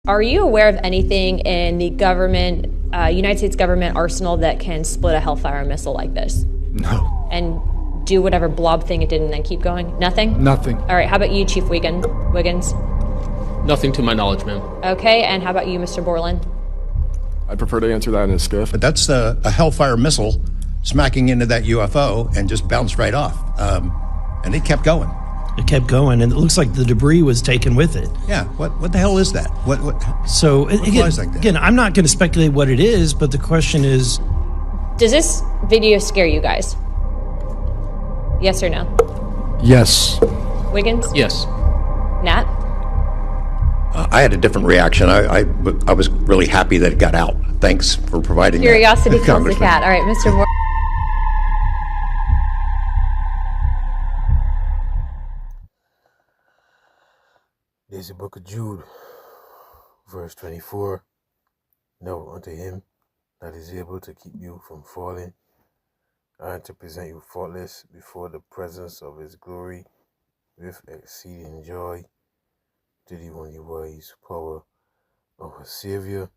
Are you aware of anything in the government, United States government arsenal that can split a Hellfire missile like this? No. And do whatever blob thing it did and then keep going? Nothing? Nothing. All right, how about you, Chief Wiggins? Nothing to my knowledge, ma'am. Okay, and how about you, Mr. Borland? I prefer to answer that in a skiff. But that's a Hellfire missile smacking into that UFO and just bounced right off. And it kept going. It kept going, and it looks like the debris was taken with it. Yeah, what the hell is that? What So flies like that? Again, I'm not going to speculate what it is, but the question is, Does this video scare you guys? Yes or no? Yes. Wiggins? Yes. Nat? I had a different reaction. I was really happy that it got out. Thanks for providing Curiosity that, kills the Congressman. cat. All right, Mr. Moore. There's the book of Jude, verse 24. Know unto him that is able to keep you from falling, and to present you faultless before the presence of his glory with exceeding joy, to the only wise power of our Savior,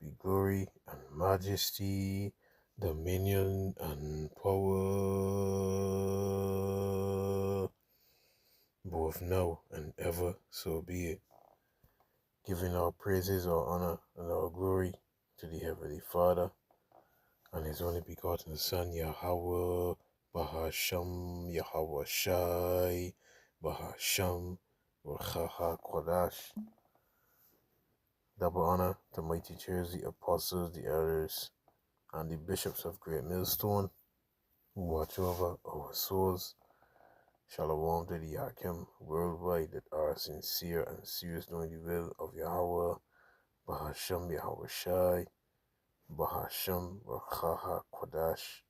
be glory and majesty, dominion and power, both now and ever, so be it. Giving our praises, our honor, and our glory to the Heavenly Father and His only begotten Son, Yahweh, Bahasham, Yahweh Shai, Bahasham, Wachaha Kodash. Double honor to my teachers, the apostles, the elders, and the bishops of Great Millstone, who watch over our souls. Shalom to the Yakim worldwide that are sincere and serious doing the will of Yahweh, Bahasham Yahweh Shai, Bahasham Rachaha Kodash.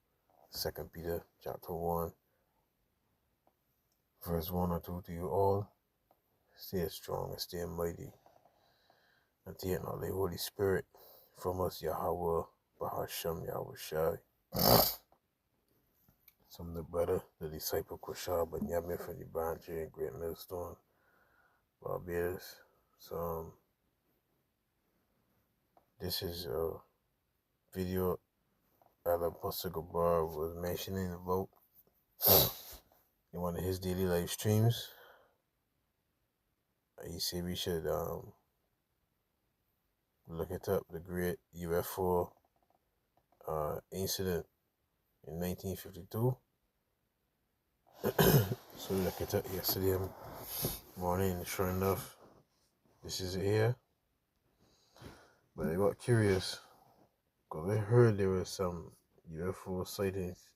2 Peter chapter 1, verse 1 or 2 to you all. Stay strong and stay mighty, and take not the Holy Spirit from us, Yahweh, Bahasham Yahweh Shai. Some of the brother, the disciple Kushar Banyame from the branch in Great Millstone, Barbados. So this is a video that Apostle Gabar was mentioning about in one of his daily live streams. He said we should look it up, the Great Ufo Incident in 1952. So we looked it up yesterday morning, and sure enough, this is it here. But I got curious because I heard there were some UFO sightings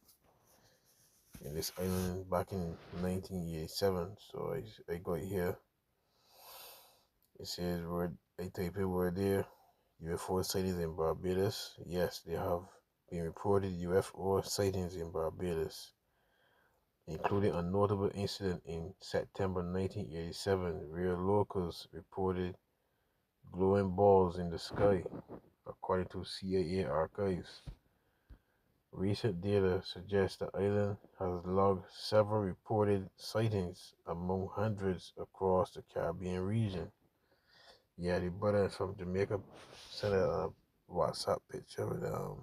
in this island back in 1987. So I got here. It says I type in word there. UFO sightings in Barbados. Yes, there have been reported UFO sightings in Barbados, including a notable incident in September 1987 where locals reported glowing balls in the sky, according to CIA archives. Recent data suggests the island has logged several reported sightings among hundreds across the Caribbean region. Yeah, the brother from Jamaica sent a WhatsApp picture with a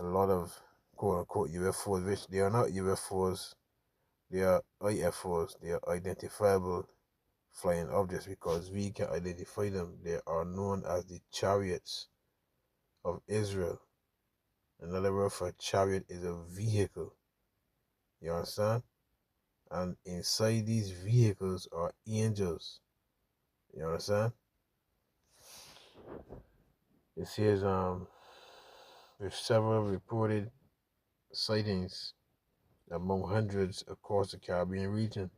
lot of quote-unquote UFOs, which they are not UFOs, they are IFOs, they are identifiable flying objects because we can identify them. They are known as the chariots of Israel. Another word for chariot is a vehicle. You understand? And inside these vehicles are angels. You understand? It says with several reported sightings among hundreds across the Caribbean region.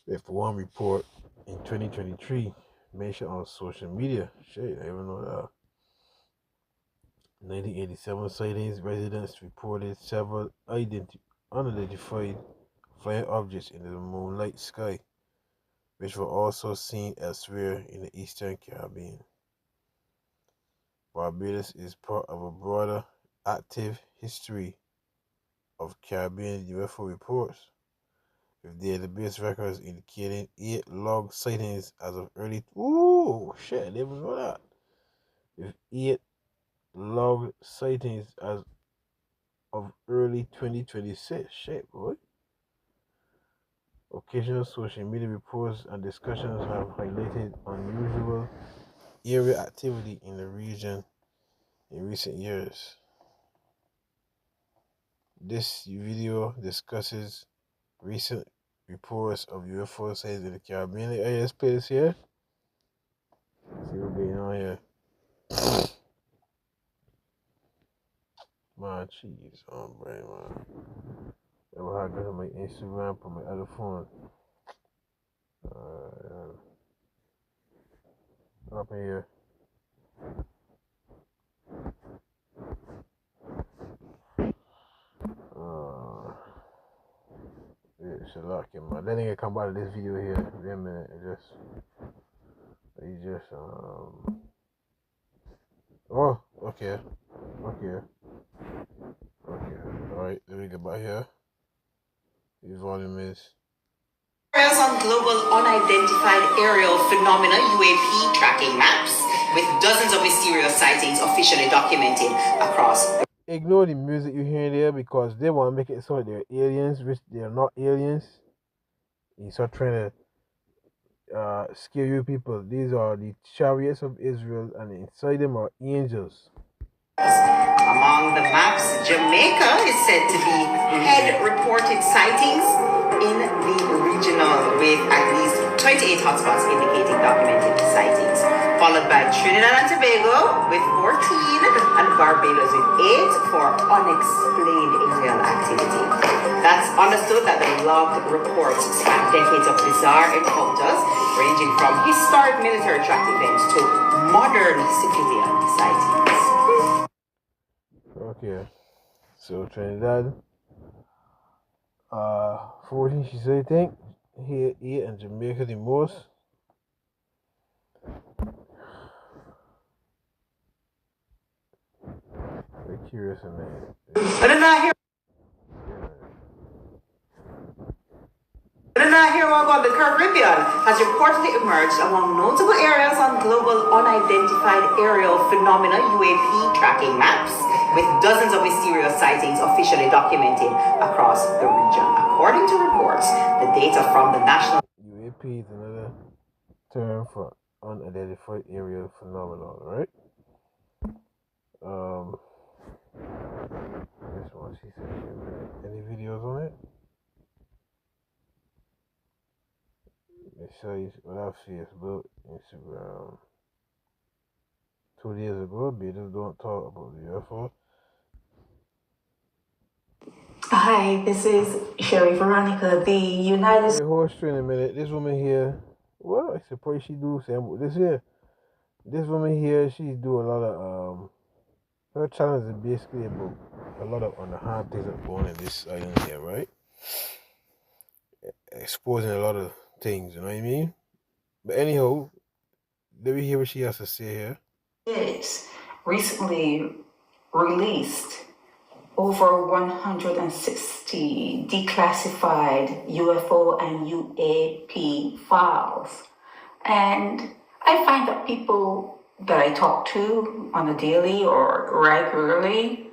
If one report in 2023 mentioned on social media, shit, I even know that. 1987 sightings, residents reported several unidentified flying objects in the moonlight sky, which were also seen elsewhere in the Eastern Caribbean. Barbados is part of a broader, active history of Caribbean UFO reports. with their database records indicating 8 log sightings as of early. Ooh, shit! I didn't even know that. With 8 log sightings as of early 2026. Shit, boy. Occasional social media reports and discussions have highlighted unusual area activity in the region in recent years. This video discusses recent reports of UFO sightings in the Caribbean. Hey, let's play this here. See what's going on here. Man, jeez, brain, man. I will have to go to my Instagram from my other phone. Up here. Yeah, should lock him, man. That nigga come out of this video here. Wait a minute. He just, oh, okay. Alright, let me get back here. His volume is. Areas on global unidentified aerial phenomena UAP tracking maps with dozens of mysterious sightings officially documented across. Ignore the music you hear there because they want to make it so that they're aliens, which they're not aliens. You start trying to scare you people. These are the chariots of Israel, and inside them are angels. Among the maps, Jamaica is said to be head reported sightings in the regional with at least 28 hotspots indicating documented sightings, followed by Trinidad and Tobago with 14 and Barbados with 8 for unexplained alien activity. That's understood that the logged reports span decades of bizarre encounters ranging from historic military track events to modern civilian sightings. Okay, so Trinidad, 14, she said, I think. Here, 8, and Jamaica the most. Very curious in that. But in that here about the Caribbean has reportedly emerged among notable areas on global unidentified aerial phenomena UAP tracking maps with dozens of mysterious sightings officially documented across the region. According to reports, the data from the national UAP is another term for unidentified aerial phenomenon, right? This one, she said, any videos on it? They show you what I've seen Facebook, Instagram. 2 days ago, Beatles don't talk about the UFO. Hi, this is Sherry Veronica, the United States. Wait, hold straight a minute. This woman here, well, I suppose she do some this here. This woman here, she do a lot of her channel is basically about a lot of on the hard things that go on in this island here, right? Exposing a lot of things, you know what I mean? But anyhow, let me hear what she has to say here. States recently released over 160 declassified UFO and UAP files. And I find that people that I talk to on a daily or regularly,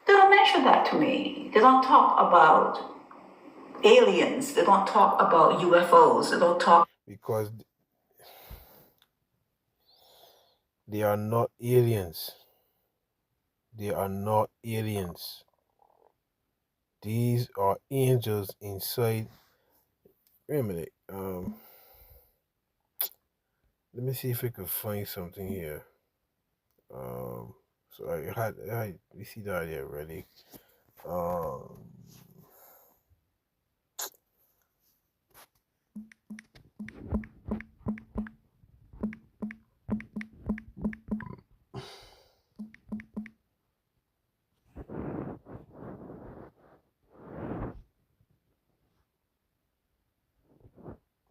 they don't mention that to me. They don't talk about aliens. They don't talk about UFOs. They don't talk. Because they are not aliens. They are not aliens. These are angels inside. Wait a minute. Let me see if I can find something here. So we see that here already.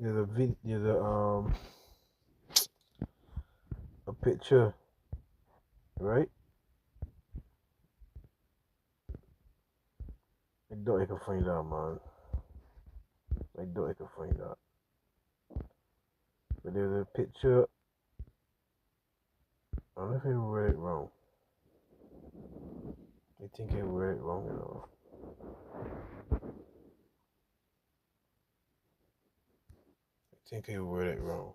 There's a picture, right? I doubt I can find out, man. I doubt I can find that. But there's a picture. I don't know if I read it wrong. I think I read it wrong, you know. I think I read it wrong.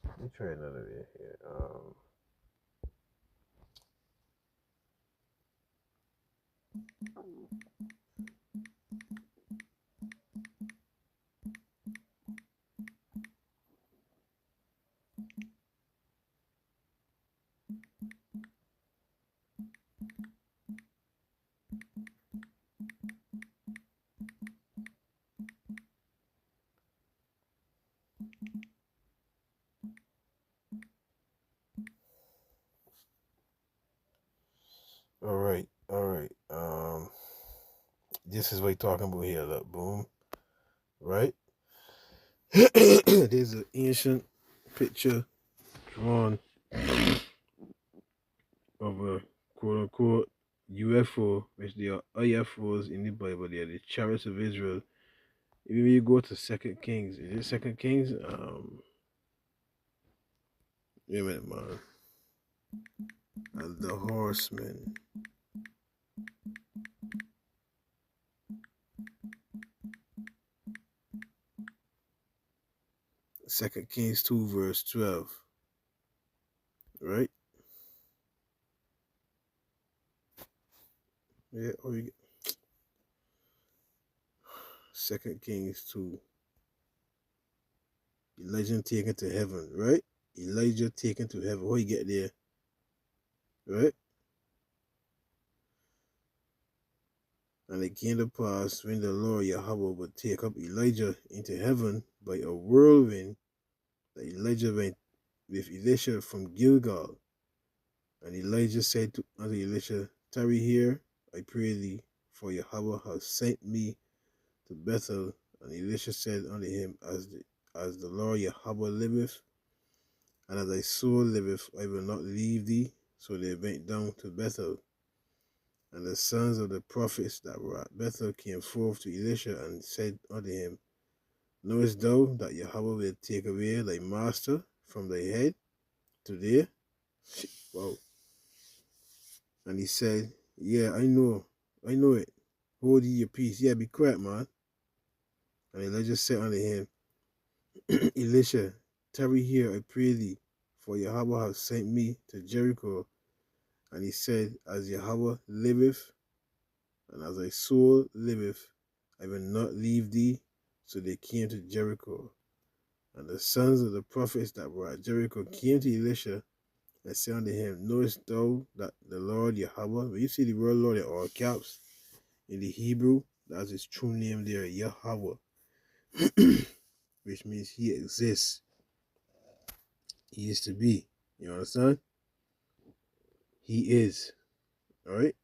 Let me try another way here. All right. This is what we're talking about here. Look, boom. Right? There's an ancient picture drawn of a quote unquote UFO, which they are UFOs in the Bible. They are the chariots of Israel. Even when you go to Second Kings, is it Second Kings? Wait a minute, man. And the horsemen. Second Kings 2 verse 12. Right? Yeah, or you get Second Kings 2. Elijah taken to heaven, right? Elijah taken to heaven. How you get there? Right? And it came to pass when the Lord Yahweh would take up Elijah into heaven by a whirlwind, that Elijah went with Elisha from Gilgal. And Elijah said unto Elisha, tarry here, I pray thee, for Yahweh has sent me to Bethel. And Elisha said unto him, as the Lord Yahweh liveth, and as thy soul liveth, I will not leave thee. So they went down to Bethel. And the sons of the prophets that were at Bethel came forth to Elisha and said unto him, knowest thou that Yahweh will take away thy master from thy head today? Wow. And he said, yeah, I know it. Hold ye your peace. Yeah, be quiet, man. And Elijah said unto him, Elisha, tarry here, I pray thee, for Yahweh hath sent me to Jericho. And he said, as Yahweh liveth, and as thy soul liveth, I will not leave thee. So they came to Jericho. And the sons of the prophets that were at Jericho came to Elisha and said unto him, knowest thou that the Lord Yahweh, when you see the word Lord in all caps, in the Hebrew, that's his true name there, Yahweh, which means he exists. He is to be. You understand? He is. Alright?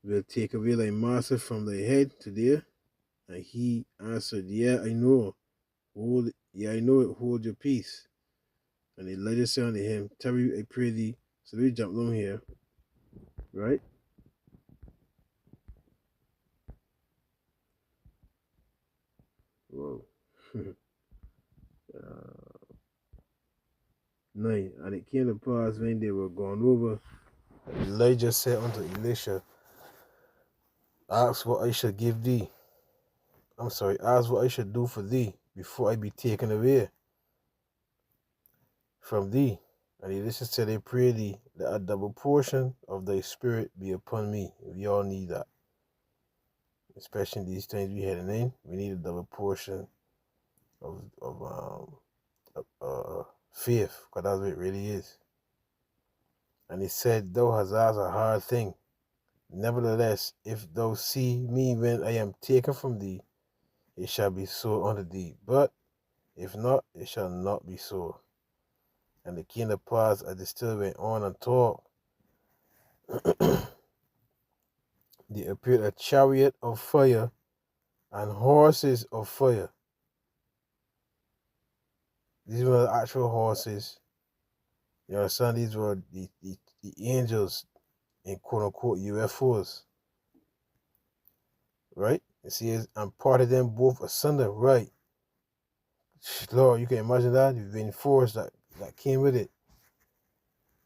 Will take away thy master from thy head today. And he answered, yeah, I know. I know it. Hold your peace. And Elijah said unto him, tarry, I pray thee. So we jump down here. Right? Whoa. 9. And it came to pass when they were gone over, Elijah said unto Elisha, ask what I shall give thee. Ask what I shall do for thee before I be taken away from thee. And Elisha said, I pray thee that a double portion of thy spirit be upon me. We all need that. Especially in these times we heading in. We need a double portion of faith, because that's what it really is. And he said, thou hast asked a hard thing. Nevertheless, if thou see me when I am taken from thee, it shall be so unto thee. But if not, it shall not be so. And it came to pass as they still went on and talked, there appeared a chariot of fire and horses of fire. These were the actual horses. You understand? These were the the angels and quote unquote UFOs, right? It says, and parted them both asunder, right? Lord, you can imagine that, the wind force that came with it.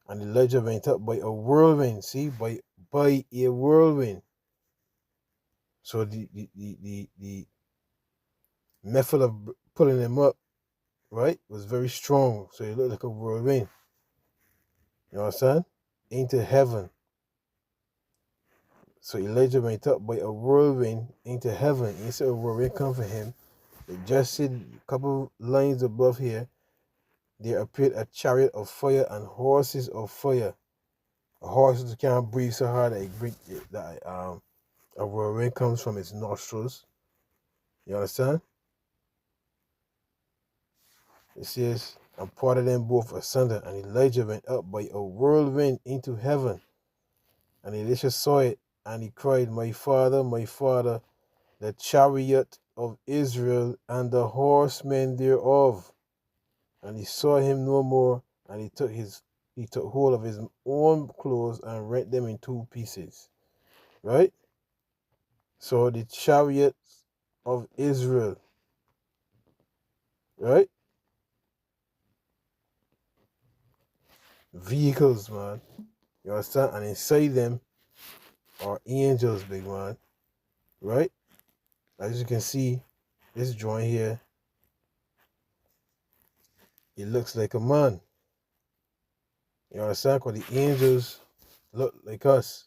And the ledger went up by a whirlwind, see, by a whirlwind. So the method of pulling them up, right, was very strong. So it looked like a whirlwind. You understand? Into heaven. So Elijah went up by a whirlwind into heaven. Instead of a whirlwind come for him, it just said a couple lines above here, there appeared a chariot of fire and horses of fire. Horses can't breathe so hard that a whirlwind comes from its nostrils. You understand? It says, and parted them both asunder, and Elijah went up by a whirlwind into heaven. And Elisha saw it, and he cried, my father, the chariot of Israel and the horsemen thereof. And he saw him no more, and he took hold of his own clothes and rent them in two pieces. Right? So the chariots of Israel, right? Vehicles, man. You understand? And inside them are angels, big man. Right? As you can see, this joint here, it looks like a man. You understand? Because the angels look like us.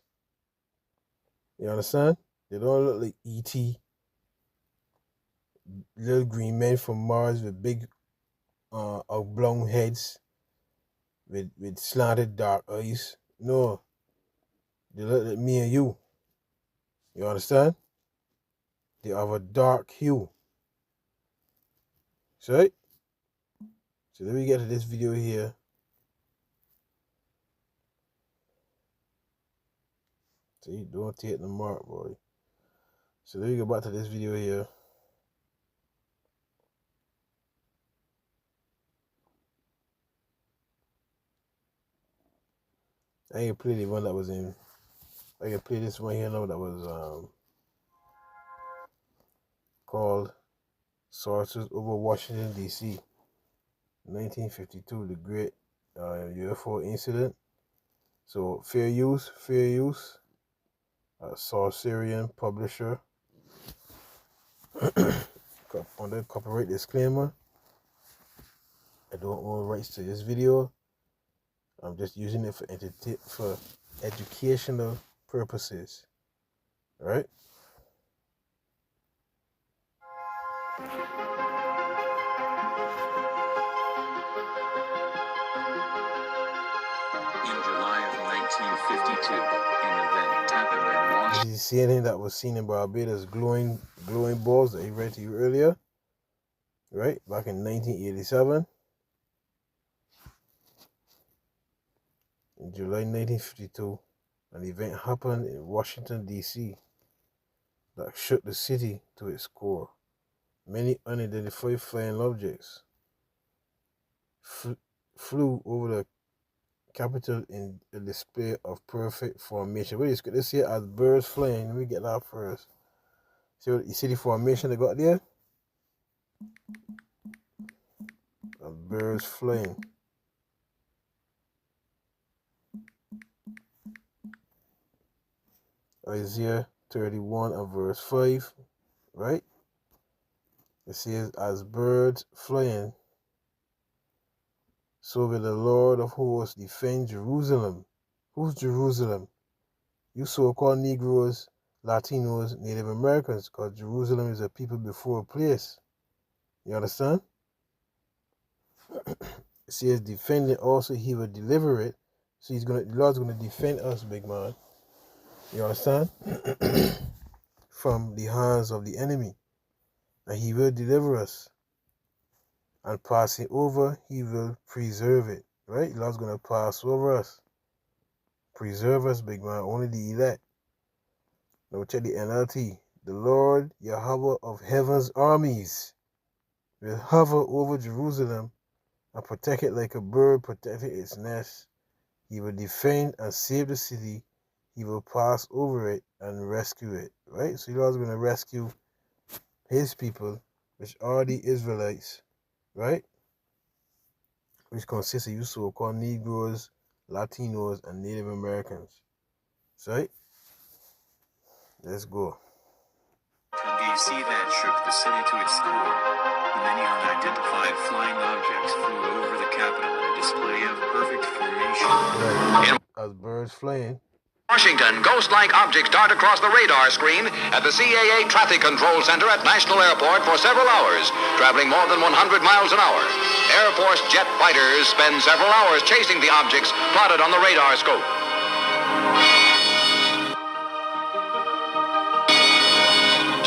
You understand? They don't look like E.T. Little green men from Mars with big oblong heads with slanted dark eyes. No. They look like me and you. You understand? They have a dark hue. So let me get to this video here. See, don't take the mark, boy. So let me go back to this video here. I can play the one that was in. I can play this one here now that was called Sources over Washington, D.C. 1952, the Great UFO Incident. So fair use. Sorcerian publisher. Under copyright disclaimer, I don't own rights to this video. I'm just using it for educational purposes. All right. In July of 1952, an event happened in Washington. This is CNN that was seen in Barbados, glowing balls that I read to you earlier. Right, back in 1987. In July 1952, an event happened in Washington, D.C. that shook the city to its core. Many unidentified flying objects flew over the Capitol in a display of perfect formation. What is this here as birds flying? Let me get that first. See what you see the formation they got there? As birds flying. Isaiah 31 and verse 5, right? It says, as birds flying, so will the Lord of hosts defend Jerusalem. Who's Jerusalem? You so-called Negroes, Latinos, Native Americans, because Jerusalem is a people before a place. You understand? It says defending also he will deliver it. So the Lord's gonna defend us, big man. You understand? From the hands of the enemy. And he will deliver us. And passing over, he will preserve it. Right? The Lord's gonna pass over us. Preserve us, big man. Only the elect. Now check the NLT. The Lord Yahweh of heaven's armies will hover over Jerusalem and protect it like a bird protecting its nest. He will defend and save the city. He will pass over it and rescue it. Right? So the Lord's going to rescue his people, which are the Israelites. Right? Which consists of you so-called Negroes, Latinos, and Native Americans. So, right? Let's go. DC that shook the city to its core. Many unidentified flying objects flew over the Capitol in a display of perfect formation. Right. As birds flying. Washington, ghost-like objects dart across the radar screen at the CAA Traffic Control Center at National Airport for several hours, traveling more than 100 miles an hour. Air Force jet fighters spend several hours chasing the objects plotted on the radar scope.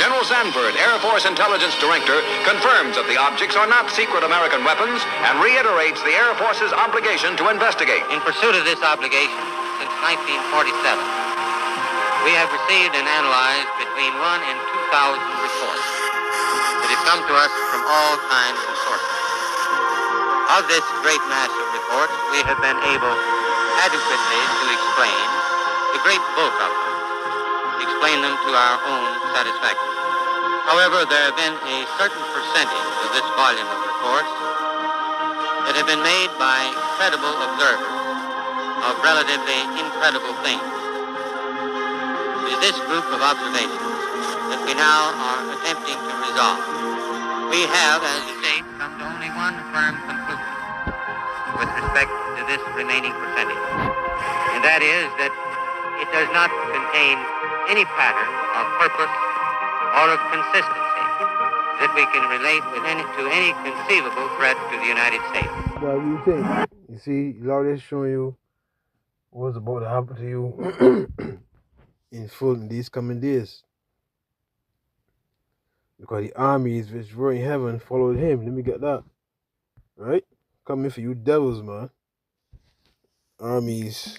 General Sanford, Air Force Intelligence Director, confirms that the objects are not secret American weapons and reiterates the Air Force's obligation to investigate. In pursuit of this obligation, since 1947, we have received and analyzed between 1,000 and 2,000 reports that have come to us from all kinds of sources. Of this great mass of reports, we have been able adequately to explain the great bulk of them, explain them to our own satisfaction. However, there have been a certain percentage of this volume of reports that have been made by credible observers of relatively incredible things. It is this group of observations that we now are attempting to resolve. We have, as you say, come to only one firm conclusion with respect to this remaining percentage, and that is that it does not contain any pattern of purpose or of consistency that we can relate to any conceivable threat to the United States. What do you think? You see, Lord is showing you what's about to happen to you in full in these coming days. Because the armies which were in heaven followed him. Let me get that. Right? Coming for you devils, man. Armies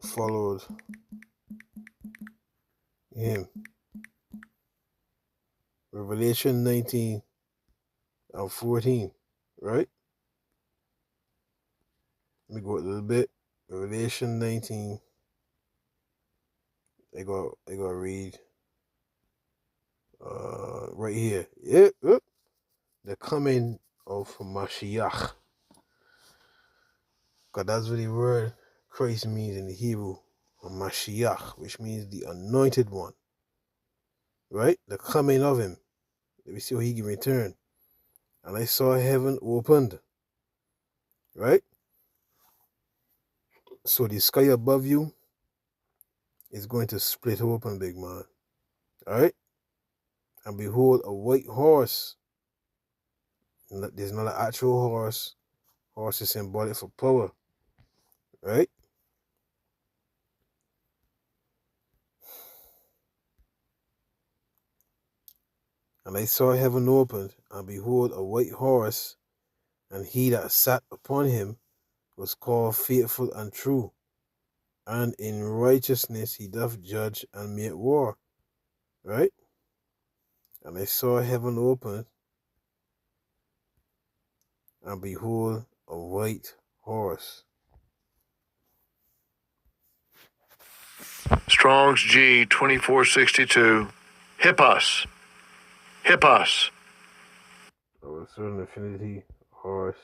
followed him. Revelation 19 and 14. Right? Let me go a little bit. Revelation 19. They go read right here. Yep. The coming of Mashiach. Because that's what the word Christ means in the Hebrew. Mashiach, which means the anointed one. Right? The coming of him. Let me see how he can return. And I saw heaven opened. Right? So the sky above you is going to split open, big man. Alright? And behold, a white horse. There's not an actual horse. Horse is symbolic for power. Right? And I saw heaven opened, and behold, a white horse, and he that sat upon him was called Faithful and True, and in righteousness he doth judge and make war. Right? And I saw heaven opened, and behold, a white horse. Strong's G 2462. Hippos. Hippos. Of a certain infinity horse.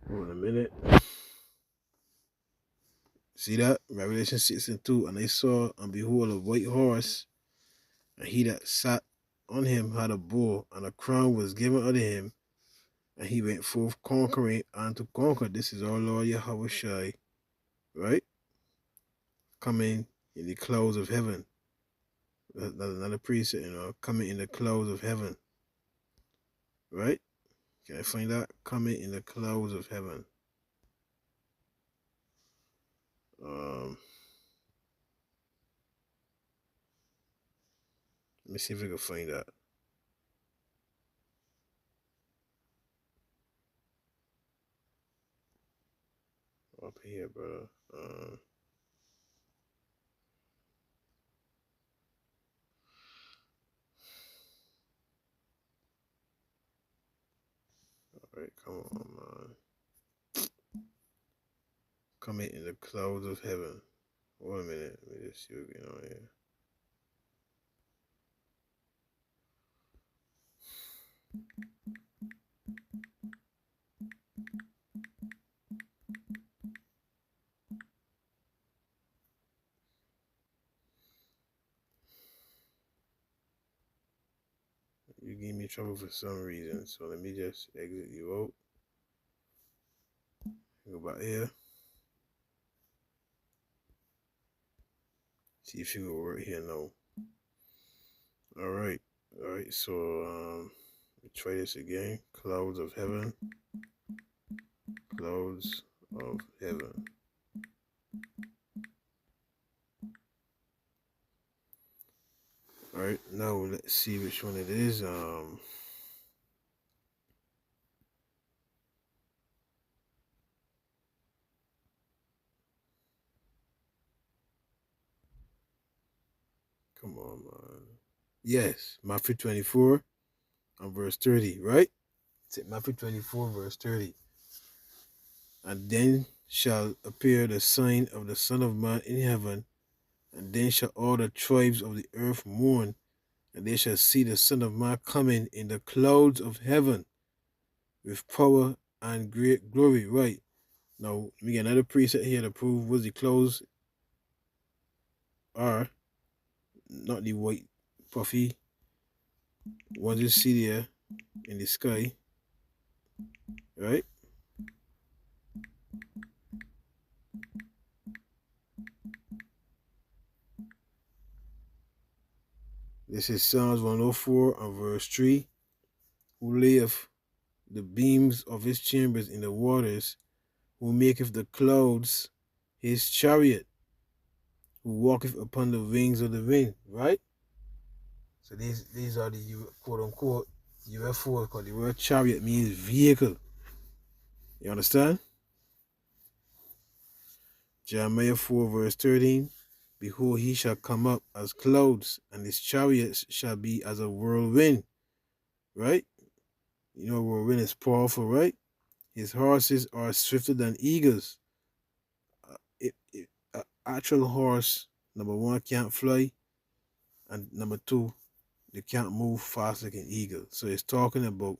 Hold on a minute. See that? Revelation 6 and 2. And I saw, and behold, a white horse, and he that sat on him had a bow, and a crown was given unto him, and he went forth conquering and to conquer. This is our Lord Yahweh Shai, right? Coming in the clouds of heaven. That's another precept, coming in the clouds of heaven. Right? Can I find that? Coming in the clouds of heaven. Let me see if I can find that. Up here, brother. Right, come on, man. Coming in the clouds of heaven. Wait a minute. Let me just see what's going on here. You gave me trouble for some reason, so let me just exit you out. Go back here. See if you will work here now. Alright. Alright, so try this again. Clouds of heaven. Clouds of heaven. Alright, now let's see which one it is. Come on, man. Yes, Matthew 24 and verse 30, right? It's Matthew 24, verse 30. And then shall appear the sign of the Son of Man in heaven, and then shall all the tribes of the earth mourn, and they shall see the Son of Man coming in the clouds of heaven with power and great glory. Right. Now, let me get another preset here to prove what the clouds are. Not the white puffy ones you see there in the sky. Right? This is Psalms 104 and verse 3. Who layeth the beams of his chambers in the waters, who maketh the clouds his chariot, who walketh upon the wings of the wind, right? So these are the quote unquote UFOs, because the word chariot means vehicle. You understand? Jeremiah 4 verse 13. Behold, he shall come up as clouds, and his chariots shall be as a whirlwind. Right? You know, whirlwind is powerful, right? His horses are swifter than eagles. Actual horse, number one, can't fly, and number two, they can't move fast like an eagle. So it's talking about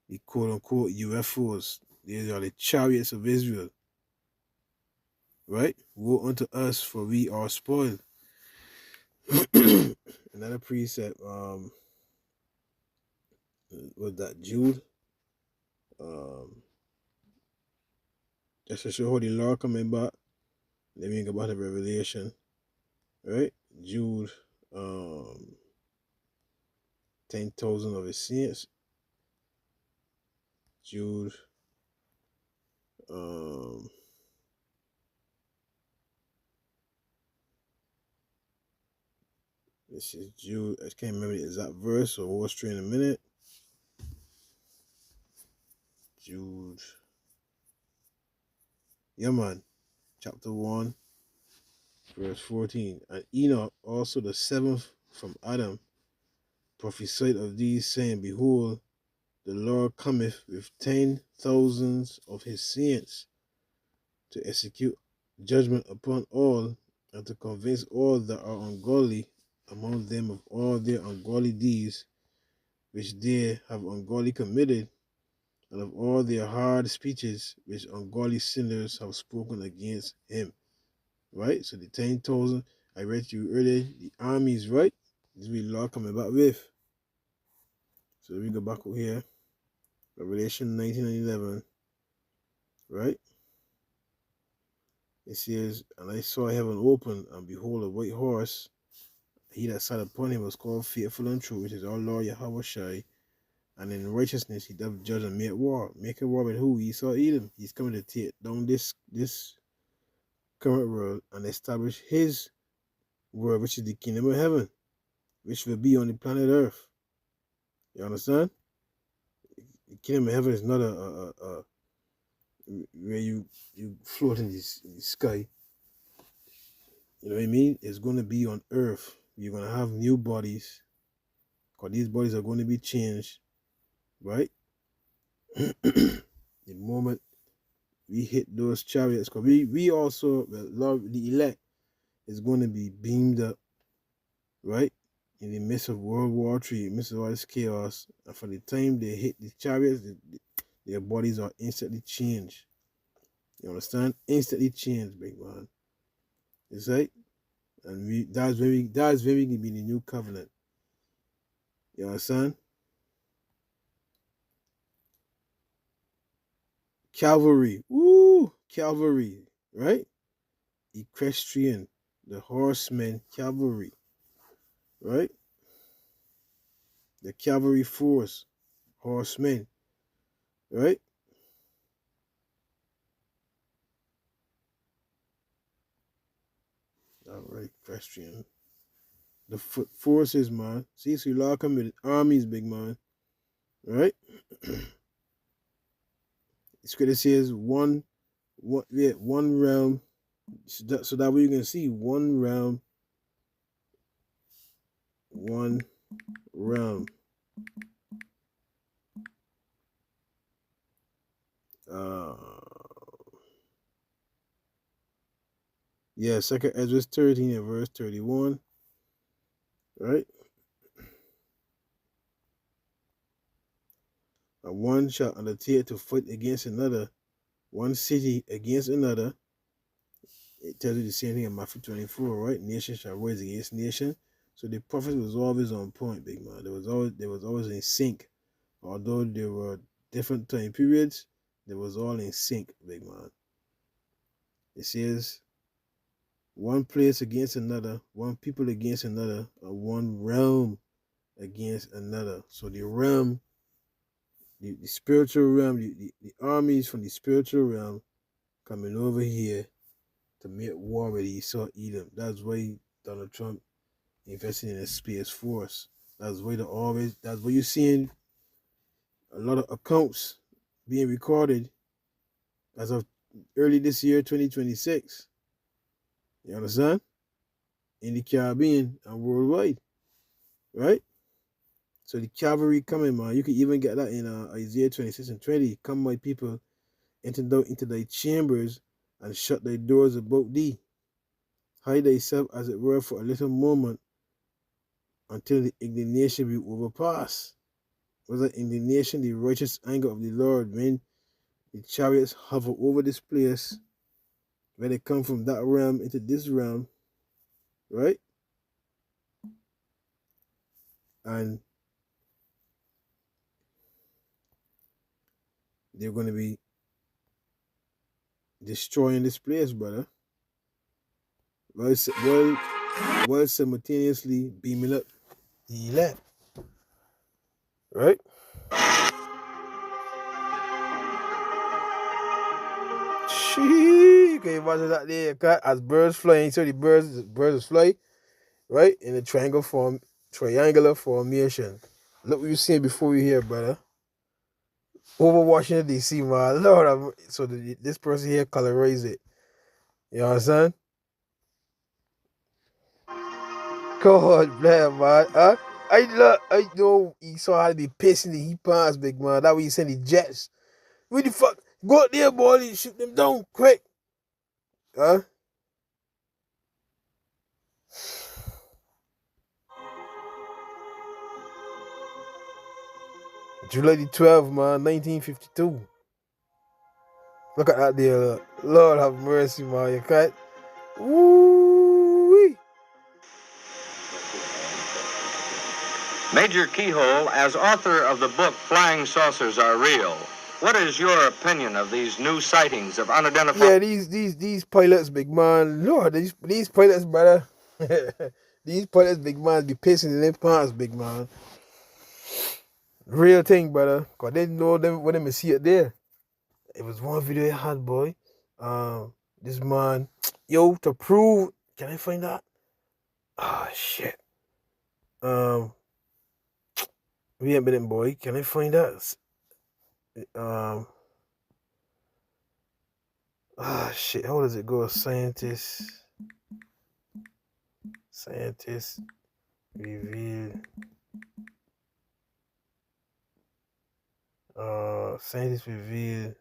the quote-unquote UFOs. These are the chariots of Israel. Right? Woe unto us, for we are spoiled. Another precept, was that Jude? Just to show how the Lord coming back. Let me go back to Revelation. Right? Jude, 10,000 of his saints. Jude, this is Jude. I can't remember the exact verse, so we'll stray in a minute. Jude. Yeah, man. Chapter 1, verse 14. And Enoch, also the seventh from Adam, prophesied of these, saying, Behold, the Lord cometh with 10,000s of his saints to execute judgment upon all, and to convince all that are ungodly among them of all their ungodly deeds which they have ungodly committed, and of all their hard speeches which ungodly sinners have spoken against him. Right? So the 10,000, I read to you earlier, the armies, right? This is what the Lord coming back with. So we go back over here. Revelation 19 and 11. Right? It says, And I saw heaven open, and behold, a white horse. He that sat upon him was called Faithful and True, which is our Lord Yahweh Shai. And in righteousness he doth judge and make war. Make a war with who? Esau Edom. He's coming to take down this current world and establish his world, which is the kingdom of heaven, which will be on the planet Earth. You understand? The kingdom of heaven is not a where you float in the sky. You know what I mean? It's going to be on Earth. You're going to have new bodies, because these bodies are going to be changed, right? the moment we hit those chariots, because we also, the elect is going to be beamed up, right? In the midst of World War III, midst of all this chaos, and for the time they hit the chariots, their bodies are instantly changed. You understand? Instantly changed, big man. It's right? And that's when we can be the new covenant. You understand? Cavalry. Woo! Cavalry, right? Equestrian, the horsemen, cavalry, right? The cavalry force, horsemen, right? All right, equestrian. The foot forces, man. See, so you lock them with armies, big man, right? The scripture says one realm, so that way you can see one realm, one realm. Yeah, 2nd Ezra 13 and verse 31, right? And one shall undertake to fight against another, one city against another. It tells you the same thing in Matthew 24, right? Nation shall rise against nation. So the prophet was always on point, big man. There was always in sync. Although there were different time periods, they was all in sync, big man. It says one place against another, one people against another, or one realm against another. So the realm, the spiritual realm, the armies from the spiritual realm coming over here to make war with Esau, Edom. That's why Donald Trump invested in a space force. That's why you're seeing a lot of accounts being recorded as of early this year, 2026. You understand? In the Caribbean and worldwide, right? So the cavalry coming, man. You can even get that in Isaiah 26 and 20. Come, my people, enter into thy chambers and shut thy doors about thee. Hide thyself, as it were, for a little moment until the indignation be overpassed. Was that indignation, the righteous anger of the Lord, when the chariots hover over this place, when they come from that realm into this realm, right? And they're going to be destroying this place, brother. While simultaneously beaming up the elect, right? Gee, can you imagine that there, as birds flying? So the birds fly, right, in a triangular formation. Look what you seen before you here, brother. Over Washington D.C., man. Lord, so this person here colorize it. You understand? God, man. I know Esau had to be pissing the heat pants, big man. That way you send the jets. What the fuck? Go out there, boy, and shoot them down quick. Huh? July the 12th, man, 1952. Look at that there. Lord have mercy, man. You can't. Woo-wee. Major Keyhole, as author of the book Flying Saucers Are Real, what is your opinion of these new sightings of unidentified... Yeah, these pilots, big man. Lord, these pilots, brother. These pilots, big man, be pissing in their pants, big man. Real thing, brother. Cause they know them when they see it there. It was one video I had, boy. This man, yo, to prove. Can I find that? Ah, shit. We ain't been, boy. Can I find that? Shit. How does it go? Scientists reveal Scientists revealed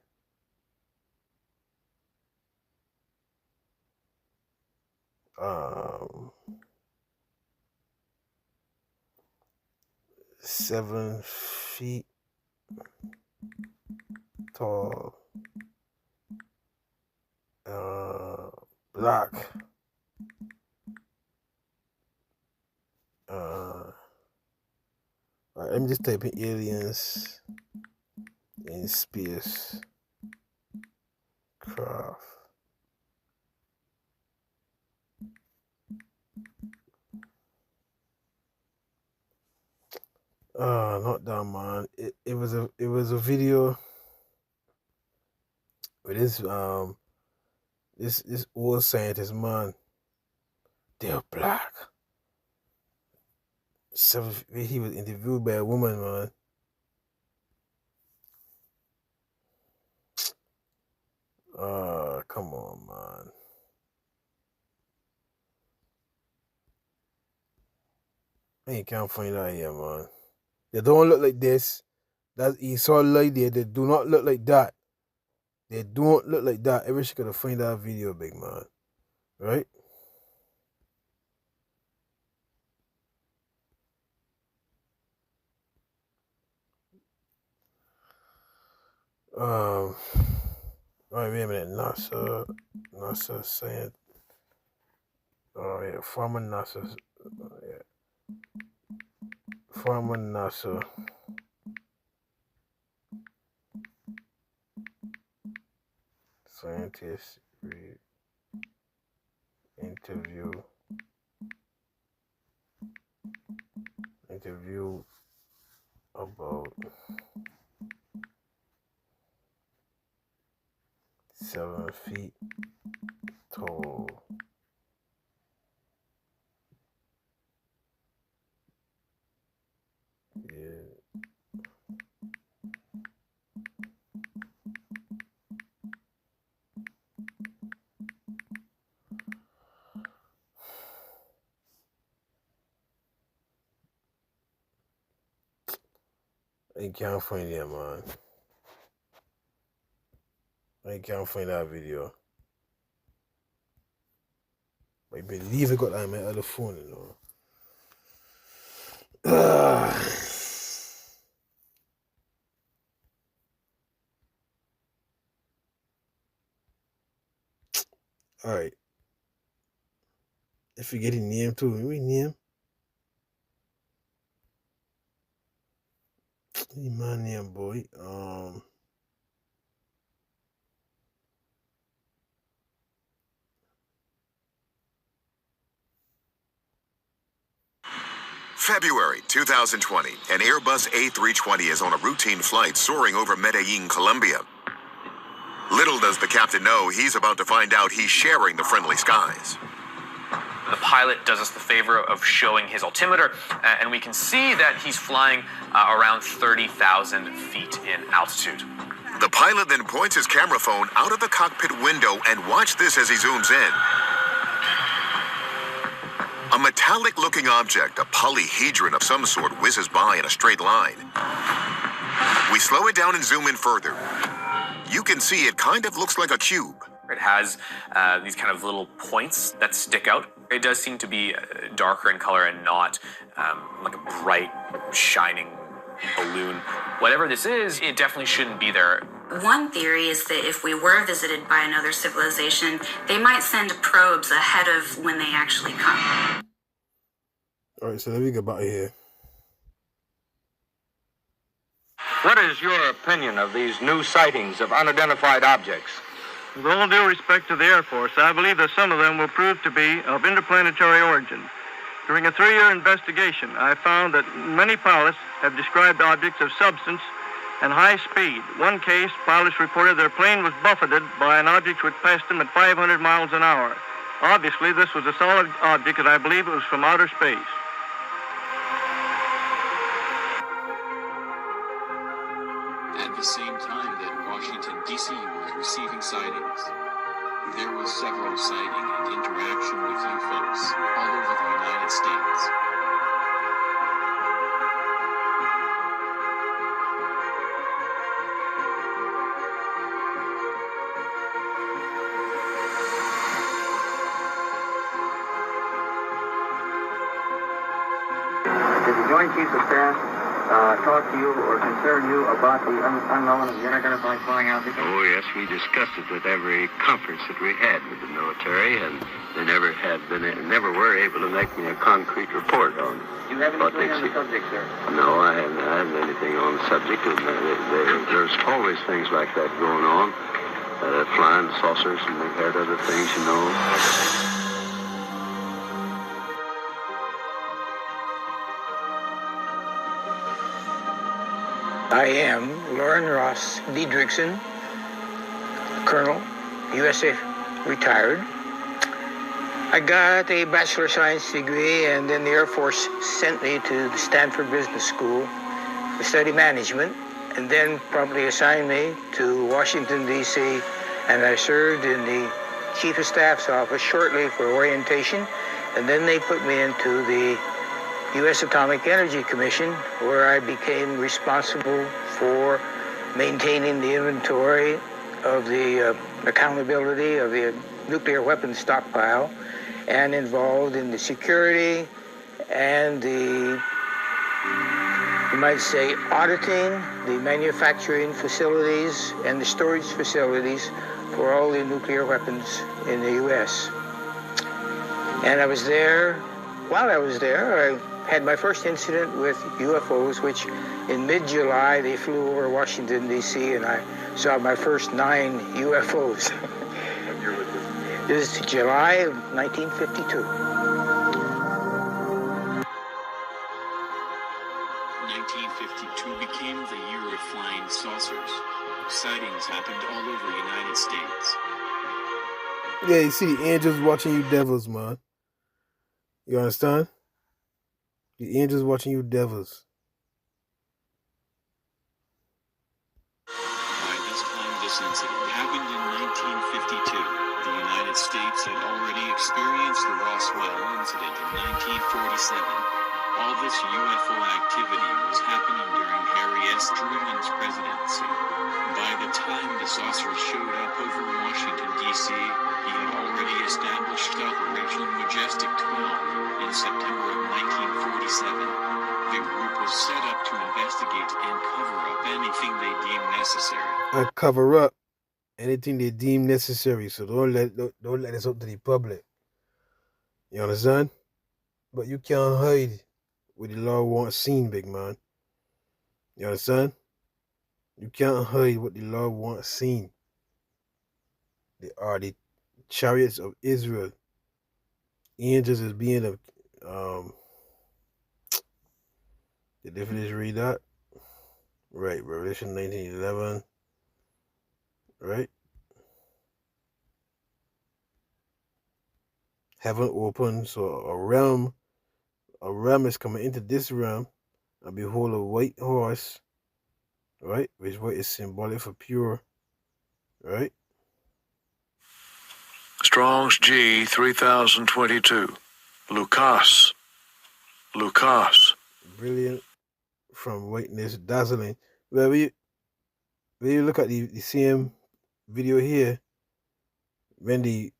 um 7 feet tall black all right, let me just type in aliens in space craft. Not that, man. It was a video with this old scientist, man. They're black. He was interviewed by a woman, man. Come on, man. I can't find that here, man. They don't look like this. That he saw like there. They do not look like that. They don't look like that. I wish you could have find that video, big man. Right? All right, wait a minute. NASA saying, oh yeah, former NASA, former NASA scientist interview about 7 feet tall. Yeah. I can't find it, man. I can't find that video. I believe I got that on my other phone, you know. Alright. I forget his name too. We name. My name, boy. February 2020, an Airbus A320 is on a routine flight soaring over Medellin, Colombia. Little does the captain know he's about to find out he's sharing the friendly skies. The pilot does us the favor of showing his altimeter, and we can see that he's flying around 30,000 feet in altitude. The pilot then points his camera phone out of the cockpit window, and watch this as he zooms in. A metallic-looking object, a polyhedron of some sort, whizzes by in a straight line. We slow it down and zoom in further. You can see it kind of looks like a cube. It has these kind of little points that stick out. It does seem to be darker in color and not like a bright, shining balloon. Whatever this is, it definitely shouldn't be there. One theory is that if we were visited by another civilization, they might send probes ahead of when they actually come. All right, so let me get back here. What is your opinion of these new sightings of unidentified objects? With all due respect to the Air Force, I believe that some of them will prove to be of interplanetary origin. During a 3-year investigation, I found that many pilots have described objects of substance and high speed. One case, pilots reported their plane was buffeted by an object which passed them at 500 miles an hour. Obviously, this was a solid object, and I believe it was from outer space. At the same time that Washington, D.C. was receiving sightings, there was several sighting and interaction with UFOs all over the United States. the Joint Chiefs of Staff talk to you or concern you about the unknown and the unidentified flying object? Oh, yes, we discussed it with every conference that we had with the military, and they never were able to make me a concrete report on Do you have anything on the subject, sir? No, I haven't anything on the subject. And, there's always things like that going on. Flying saucers, and they've had other things, you know. I am Lauren Ross Diedrichsen, Colonel, USA retired. I got a Bachelor of Science degree, and then the Air Force sent me to the Stanford Business School to study management, and then promptly assigned me to Washington, D.C., and I served in the Chief of Staff's office shortly for orientation, and then they put me into the U.S. Atomic Energy Commission, where I became responsible for maintaining the inventory of the accountability of the nuclear weapons stockpile, and involved in the security and the, you might say, auditing the manufacturing facilities and the storage facilities for all the nuclear weapons in the U.S. And I was there, while I was there, I had my first incident with UFOs, which in mid-July, they flew over Washington, D.C., and I saw my first 9 UFOs. What year was this? This is July of 1952. 1952 became the year of flying saucers. Sightings happened all over the United States. Yeah, you see the angels watching you devils, man. You understand? The angels watching you devils. By this time, this incident happened in 1952. The United States had already experienced the Roswell incident in 1947. All this UFO activity was happening during Harry S. Truman's presidency. By the time the saucers showed up over Washington, D.C., he had already established Operation Majestic 12 in September of 1947. The group was set up to investigate and cover up anything they deemed necessary. And cover up anything they deem necessary. So don't let this up to the public. You understand? But you can't hide what the law wants seen, big man. You understand? You can't hide what the law wants seen. They are the chariots of Israel. Angels is being a did they finish read that? Right, Revelation 19:11. Right? Heaven opened, so a realm is coming into this realm, and behold a white horse, right? Which white is symbolic for pure, right? Strong's G 3022. Lucas. Brilliant from whiteness, dazzling. Well, when you look at the same video here, when the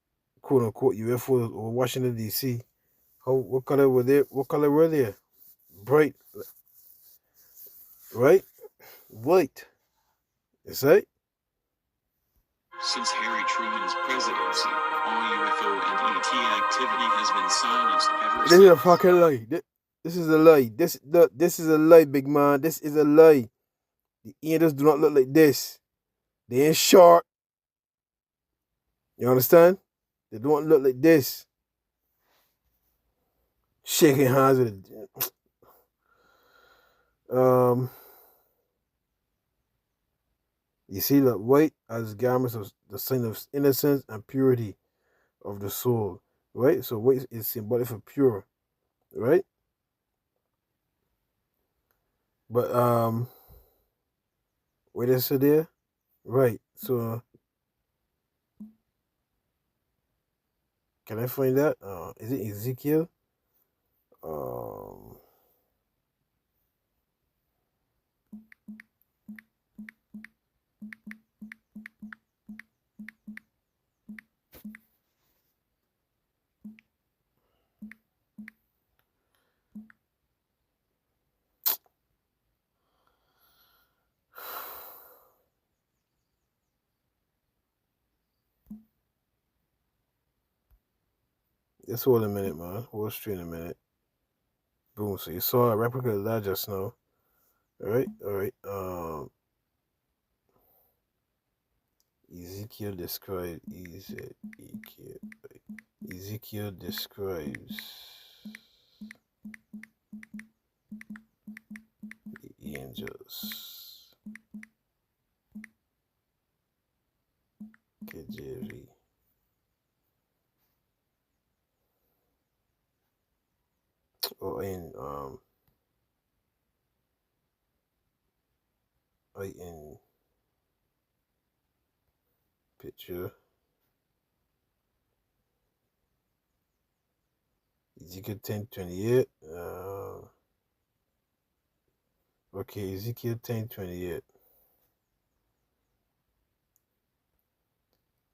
quote unquote UFOs over Washington D.C., what color were they? What color were they? Bright, right? White. Is that? Since Harry Truman's presidency, all UFO and ET activity has been silenced ever This since. is a fucking lie. This is a lie. This is a lie, big man. This is a lie. The angels do not look like this. They ain't short. You understand? They don't look like this. Shaking hands with you see, look, white as garments of the sign of innocence and purity of the soul, right? So white is symbolic for pure, right? But what is it there? Right. So can I find that? Is it Ezekiel? Just hold a minute, man. Hold straight a minute. Boom. So you saw a replica of that just now. Alright, alright. Ezekiel describes Ezekiel describes the angels. KJV. Or in picture Ezekiel 10:28. Okay, Ezekiel 10:28.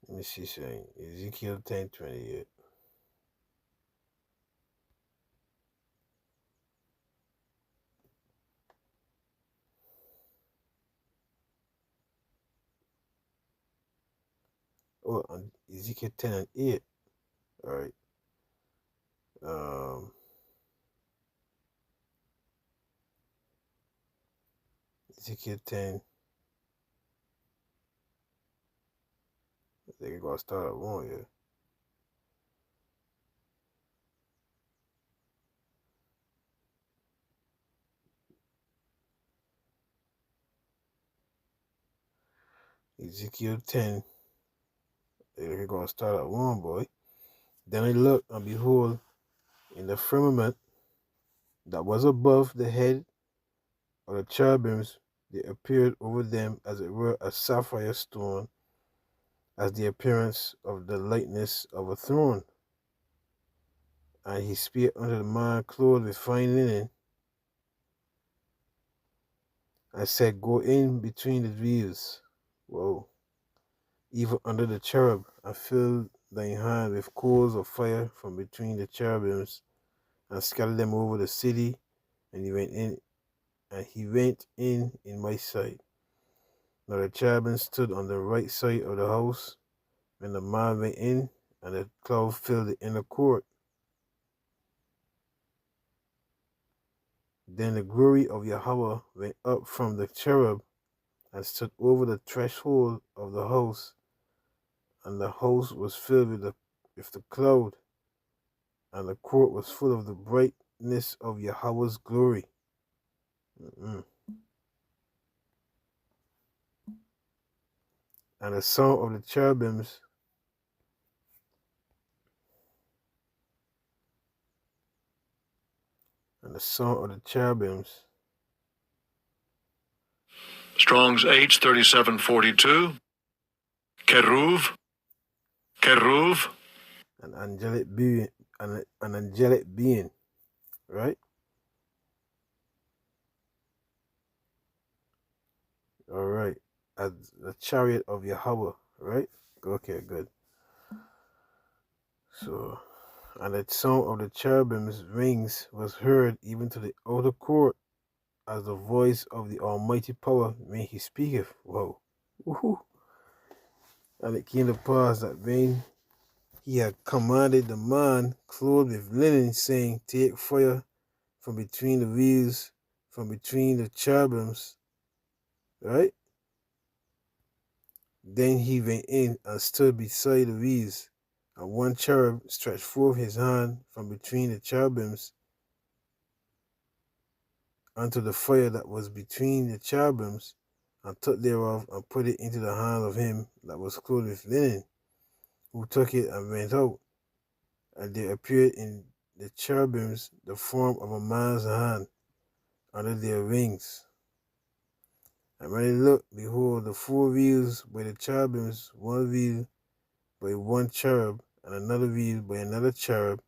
Let me see something. Ezekiel 10:28. Oh, on Ezekiel 10:8. All right. Ezekiel 10. I think I'm gonna start at 1 here. Ezekiel 10. We're gonna start at 1, boy. Then I looked, and behold, in the firmament that was above the head of the cherubims, there appeared over them as it were a sapphire stone, as the appearance of the likeness of a throne. And he spake unto the man clothed with fine linen, and said, Go in between the wheels, whoa, even under the cherub, and fill thine hand with coals of fire from between the cherubims, and scatter them over the city. And he went in my sight. Now the cherubim stood on the right side of the house when the man went in, and the cloud filled the inner court. Then the glory of Yahweh went up from the cherub and stood over the threshold of the house, and the house was filled with the cloud, and the court was full of the brightness of Yahweh's glory. And the sound of the cherubims Strong's H3742. Keruv. an angelic being, right? All right, as the chariot of Yahweh, right? Okay, good. So, and the sound of the cherubim's wings was heard even to the outer court, as the voice of the Almighty power when he speaketh. Whoa. Woohoo. And it came to pass that when he had commanded the man clothed with linen, saying, Take fire from between the wheels, from between the cherubims, right? Then he went in and stood beside the wheels, and one cherub stretched forth his hand from between the cherubims unto the fire that was between the cherubims, and took thereof and put it into the hand of him that was clothed with linen, who took it and went out. And there appeared in the cherubims the form of a man's hand under their wings. And when they looked, behold, the 4 wheels by the cherubims, one wheel by one cherub, and another wheel by another cherub,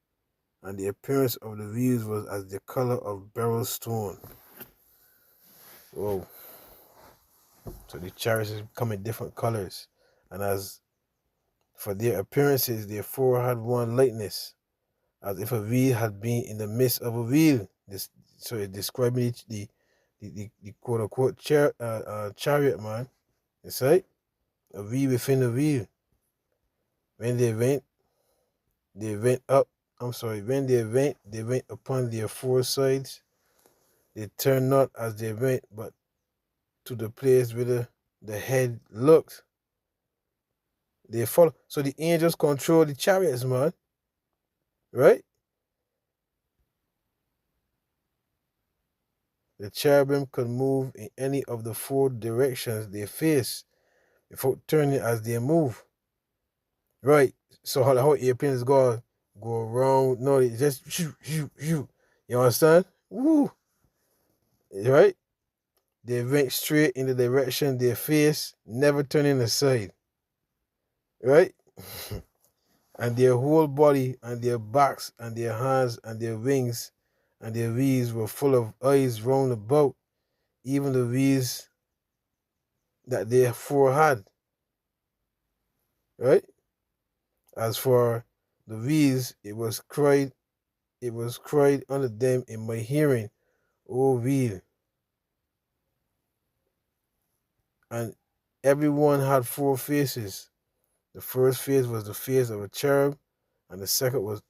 and the appearance of the wheels was as the color of beryl stone. Whoa. So the chariots come in different colors, and as for their appearances, their 4 had one likeness, as if a wheel had been in the midst of a wheel. So it's describing the quote unquote chariot, man. It's right, a wheel within a wheel. When they went up when they went upon their four sides. They turned not as they went, but to the place where the head looked. They follow. So the angels control the chariots, man. Right? The cherubim could move in any of the four directions they face before turning as they move. Right? So how the whole airplanes go around. No, they just shoot. You understand? Woo! Right? They went straight in the direction they face, never turning aside. Right? And their whole body and their backs and their hands and their wings and their wings were full of eyes round about, even the wings that they four had. Right? As for the wheeze, it was cried unto them in my hearing, O wheel. And everyone had four faces. The first face was the face of a cherub, and the second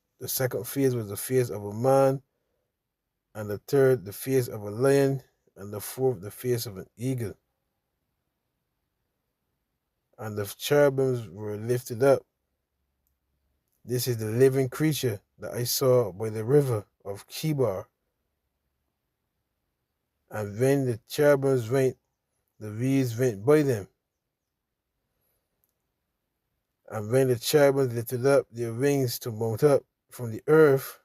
face was the face of a man, and the third the face of a lion, and the fourth the face of an eagle. And the cherubims were lifted up. This is the living creature that I saw by the river of Kibar. And when the cherubims went, the wheels went by them. And when the cherubims lifted up their wings to mount up from the earth,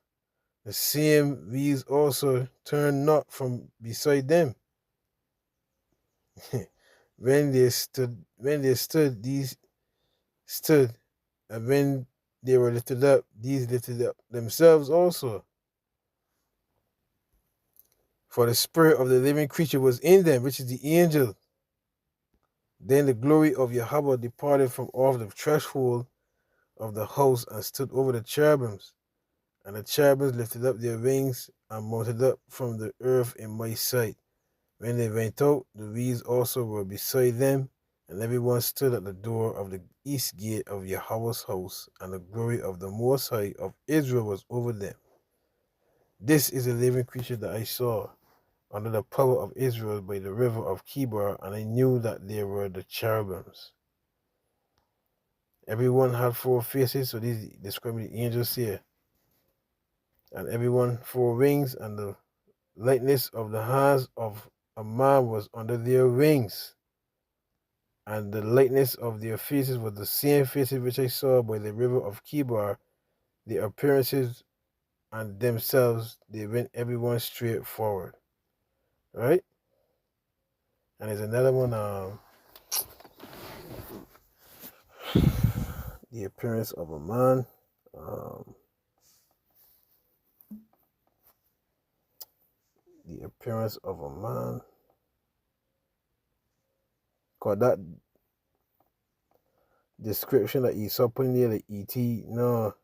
the same wheels also turned not from beside them. When they stood, these stood, and when they were lifted up, these lifted up themselves also. For the spirit of the living creature was in them, which is the angel. Then the glory of Yahweh departed from off the threshold of the house and stood over the cherubims. And the cherubims lifted up their wings and mounted up from the earth in my sight. When they went out, the wheels also were beside them, and everyone stood at the door of the east gate of Yahweh's house, and the glory of the Most High of Israel was over them. This is a living creature that I saw under the power of Israel by the river of Kibar, and I knew that they were the cherubims. Everyone had four faces, so these describing the angels here. And everyone four wings, and the likeness of the hands of a man was under their wings. And the likeness of their faces was the same faces which I saw by the river of Kibar. Their appearances and themselves, they went everyone straight forward. Right? And there's another one, the appearance of a man. The appearance of a man. Cause that description that you saw putting there, the E.T., no.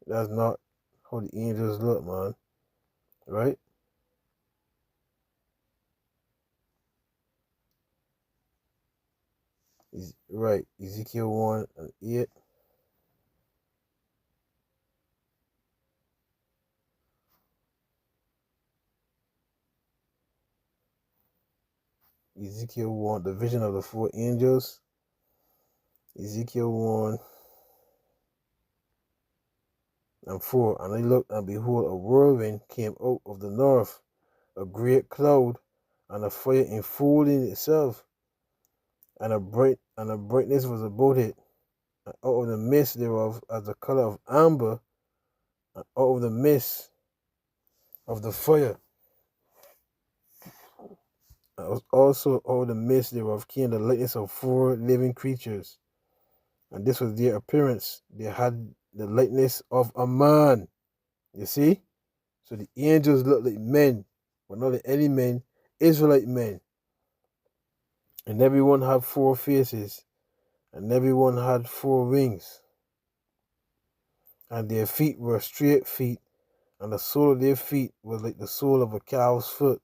That's not how the angels look, man. Right? Right. Ezekiel 1 and 8. Ezekiel 1, the vision of the four angels. Ezekiel 1 and 4. And I looked, and behold, a whirlwind came out of the north, a great cloud, and a fire enfolding itself, and a brightness was about it, and out of the midst thereof as the color of amber, and out of the midst of the fire. Also out of the midst thereof came the likeness of four living creatures. And this was their appearance. They had the likeness of a man. You see? So the angels looked like men, but not like any men, Israelite men. And everyone had four faces, and everyone had four wings. And their feet were straight feet, and the sole of their feet was like the sole of a cow's foot.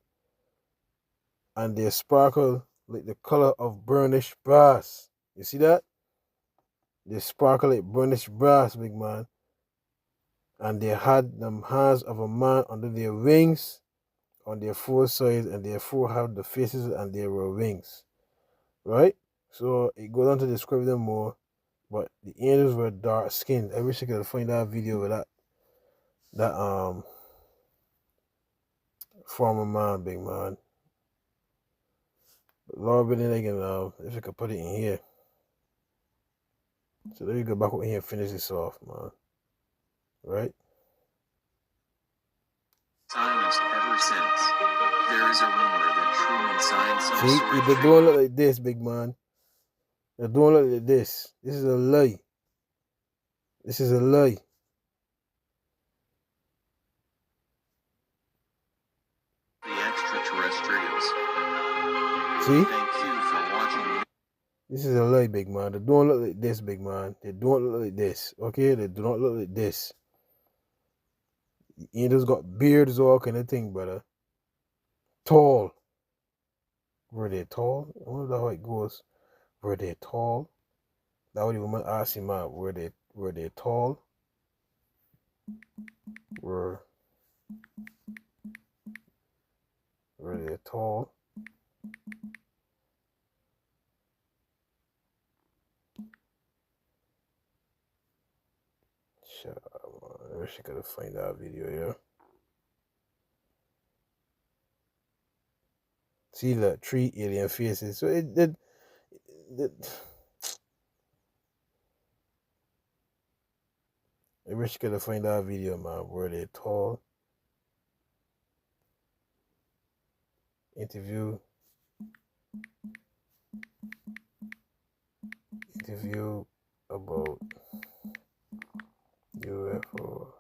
And they sparkled like the color of burnished brass. You see that? They sparkle like burnished brass, big man. And they had them hands of a man under their wings on their four sides, and their four had the faces and there were wings. Right? So it goes on to describe them more. But the angels were dark skinned. I wish I could find that video with that former man, big man. But Lord willing, I can if I could put it in here. So let me go back over here and finish this off, man. Right? Science ever since. There is a rumor that Truman signed some See, sort of they don't look like this, big man. They don't look like this. This is a lie. This is a lie. the extraterrestrials. See? Thank you for watching. This is a lie, big man. They don't look like this, big man. They don't look like this. Okay? They do not look like this. The angels got beards, all kind of thing, brother. Tall. Were they tall? I wonder how it goes. Were they tall? That would even ask him out. Were they tall? Were they tall? Shut up, man. I wish I could find that video, yeah. See the 3 alien faces. So it did. I wish I could find that video, man. Were they tall? Interview about UFO.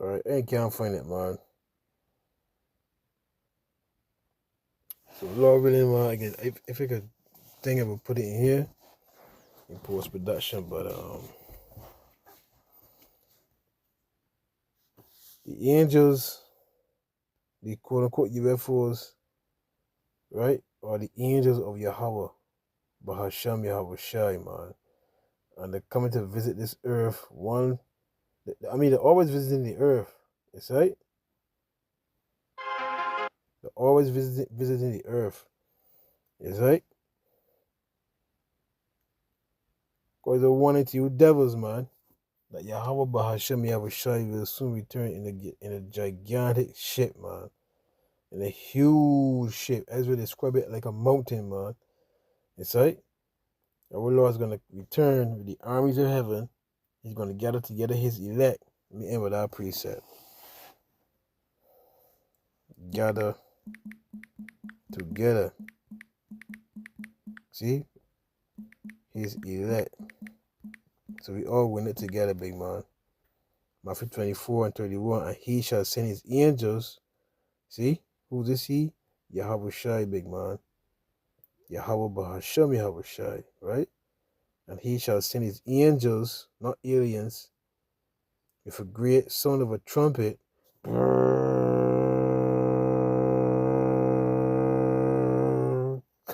Alright, I can't find it, man. So Lord willing, man, again, if I could think about put it in here in post production, but the angels, the quote unquote UFOs, right, are the angels of Yahweh, Bahasham Yahweh Shai, man. And they're coming to visit this earth. They're always visiting the earth. It's right. They're always visiting the earth. It's right. Because they're wanting to you devils, man. That Yahweh Bahasham Yahweh Shai will soon return in a gigantic ship, man. In a huge ship. As we describe it, like a mountain, man. It's right. Our Lord is going to return with the armies of heaven. He's going to gather together his elect. Let me end with our precept. Gather together. See? His elect. So we all win it together, big man. Matthew 24 and 31. And he shall send his angels. See? Who's this he? Yahweh Shai, big man. Yahweh Bahasham Yahweh Shai, right? And he shall send his angels, not aliens, with a great sound of a trumpet.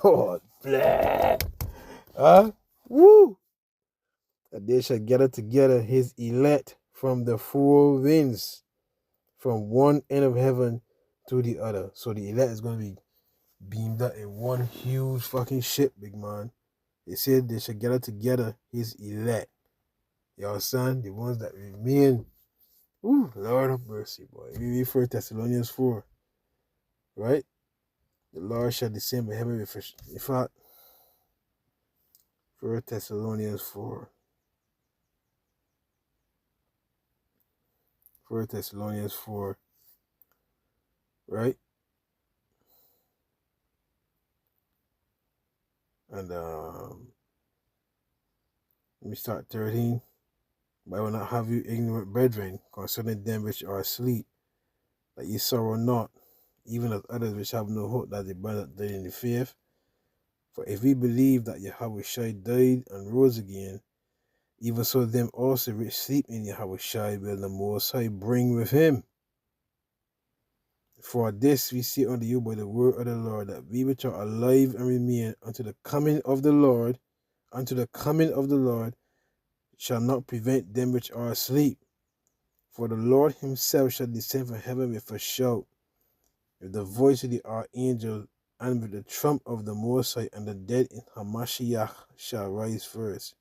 God, blah. Woo! And they shall gather together his elect from the four winds, from one end of heaven to the other. So the elect is going to be beamed up in one huge fucking ship, big man. They said they should gather together his elect. You understand? The ones that remain. Ooh, Lord of mercy, boy. We read 1 Thessalonians 4. Right? The Lord shall descend from heaven with fish. In fact, 1 Thessalonians 4. 1 Thessalonians 4. Right? And let me start 13. But I will not have you ignorant, brethren, concerning them which are asleep, that ye sorrow not, even as others which have no hope, that they burn not dead in the faith. For if we believe that Yahweh Shai died and rose again, even so them also which sleep in Yahweh Shai will the Most High bring with him. For this we say unto you by the word of the Lord, that we which are alive and remain unto the coming of the Lord, shall not prevent them which are asleep. For the Lord himself shall descend from heaven with a shout, with the voice of the archangel, and with the trump of the Most High, and the dead in Hamashiach shall rise first.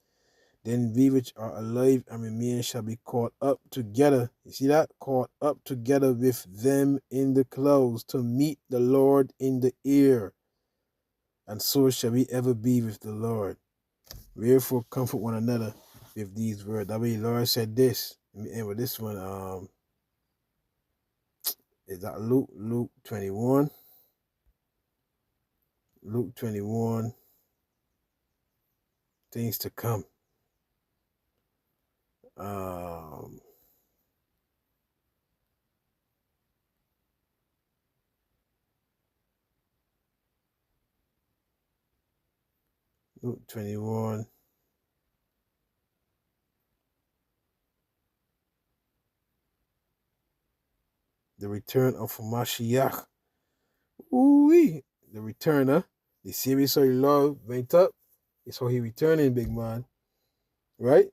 Then we which are alive and remain shall be caught up together. You see that? Caught up together with them in the clouds to meet the Lord in the air. And so shall we ever be with the Lord. Wherefore comfort one another with these words. That way the Lord said this. Let me end with this one. Is that Luke 21? Luke 21. Things to come. Luke 21. The return of Mashiach. Ooh-wee. The returner. The series so Lord went up. It's how he returning, big man. Right?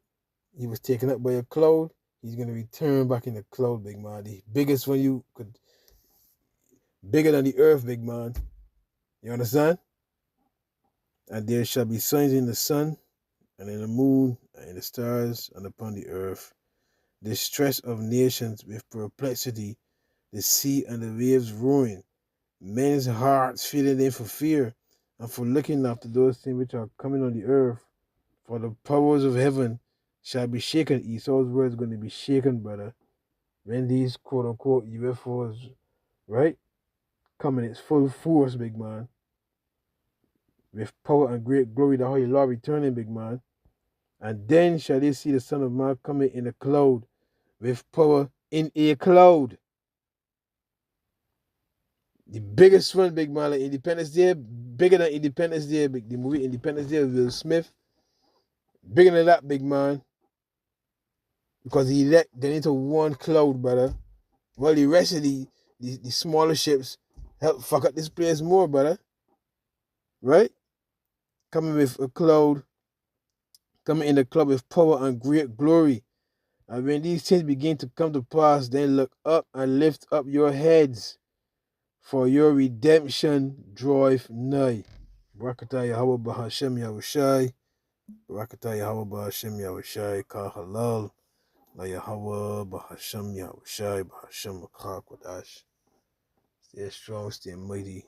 He was taken up by a cloud. He's going to return back in the cloud, big man. The biggest one you could. Bigger than the earth, big man. You understand? And there shall be signs in the sun, and in the moon, and in the stars, and upon the earth. Distress of nations with perplexity, the sea and the waves roaring, men's hearts feeling them for fear, and for looking after those things which are coming on the earth. For the powers of heaven shall be shaken. Esau's words going to be shaken, brother. When these quote-unquote UFOs, right, come in its full force, big man. With power and great glory, the Holy Lord returning, big man. And then shall they see the Son of Man coming in a cloud, with power in a cloud. The biggest one, big man, like Independence Day, bigger than Independence Day, the movie Independence Day with Will Smith. Bigger than that, big man. Because he let get into one cloud, brother. Well, the rest of the smaller ships help fuck up this place more, brother. Right? Coming with a cloud, coming in the cloud with power and great glory. And when these things begin to come to pass, then look up and lift up your heads, for your redemption draweth nigh. Barakatah Yahweh Bahashem Yahushai. Barakatah Yahweh Bahashem Yahushai. Ka halal. La Yahweh Bahashem Yahushai. Bahashem Makha Kodash. Stay strong, stay mighty.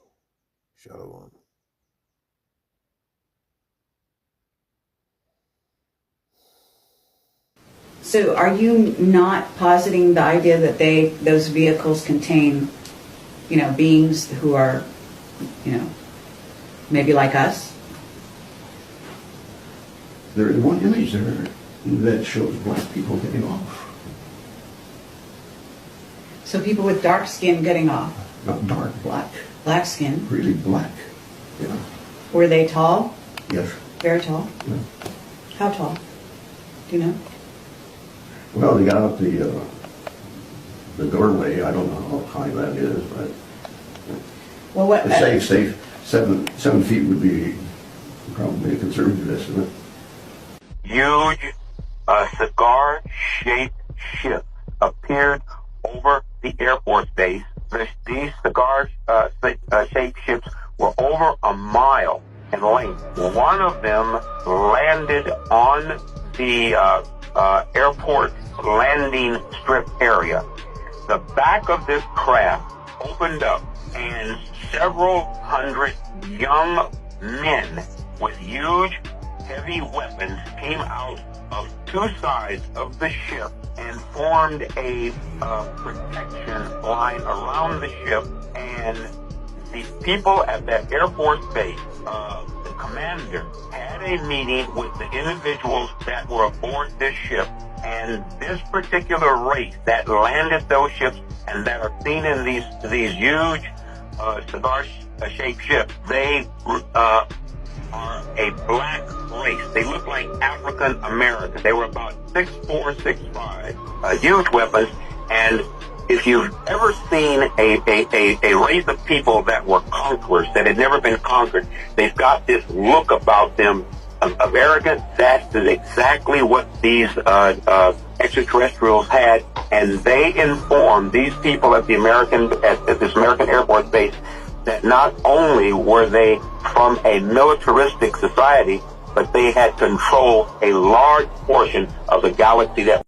Shalom. So are you not positing the idea that those vehicles contain, beings who are, maybe like us? There is one image there that shows black people getting off. So people with dark skin getting off? Not dark, black. Black skin? Really black, yeah. Were they tall? Yes. Very tall? Yeah. How tall? Do you know? Well, they got out the doorway. I don't know how high that is, but well, what? Safe. 7 feet would be probably a conservative estimate. Huge cigar-shaped ship appeared over the Air Force base. These cigar-shaped ships were over a mile in length. One of them landed on the airport landing strip area. The back of this craft opened up, and several hundred young men with huge, heavy weapons came out of two sides of the ship and formed a protection line around the ship. And the people at that Air Force base, the commander, had a meeting with the individuals that were aboard this ship. And this particular race that landed those ships and that are seen in these huge cigar-shaped ships, they are a black race. They look like African Americans. They were about 6'4", 6'5", huge weapons, and If you've ever seen a race of people that were conquerors, that had never been conquered, they've got this look about them of arrogance. That is exactly what these extraterrestrials had, and they informed these people at this American Air Force base that not only were they from a militaristic society, but they had control a large portion of the galaxy that